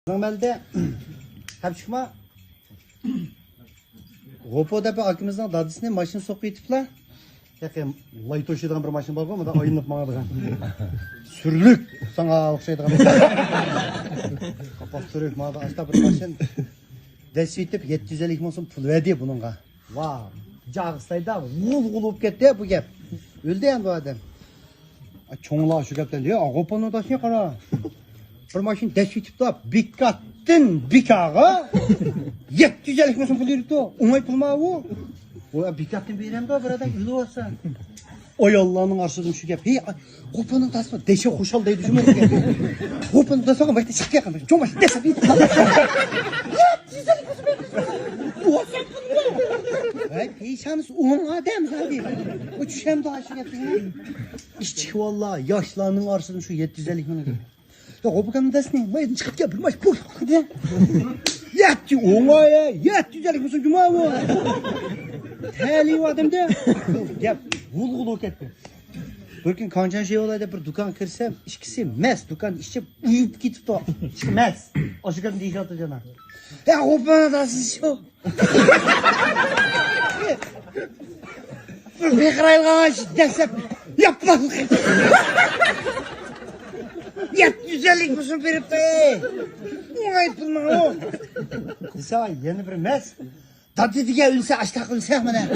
Normalde hep çıkma Gopo'da bir akımızdan dadısına maşını sokup itipla. Yakın lay toşuyduğun bir maşın var mı da ayınlıp bana da. Sürlük sana okşaydığı. Kapak sürlük bana da açta bir maşın. Desvitip 750 milyon pul verdi bununla. Vay. Cağıstayda vul olup gitti bu gep. Öldü yani bu adam. Çoğunluğa şu gepten diyor. Gopo'nun odasına kara. Bir maşın desvitip de bikattın bikağa 750 milyon pul yürüttü. Umay pulma o. O bikattın bir yerem de buradan ülü olsa. Oy Allah'ın arsızım şu gep. Hey, Gopo'nun tasma deşe hoşal diye düşünmüyorum ki. Gopo'nun tasma başta çıktı yakın. Çok başı dese bir. Peyşanız on adam zaten. O düşem daha şu yaptın. İşçi vallahi yaşlarının arsızım şu 750 milyon. Ya Gopo'nun tasma ben çıkıp gel bir maç bu. Hadi. Yetti ona ya. 750 milyon cuma bu. Teli adam da. Ya vul etti. Bir gün kancan şey olaydı bir dükkan kırsam işkisi mes dükkan işçi uyup gitip de mes. O çıkan diye atacağına. Ya Gopo'nun tasma şu. Bir kırayılğana desem yapma. 750 milyon verip de. Ne yaptın o? Dese yeni bir mes. Tadı diye ülse açtak ülse mi ne?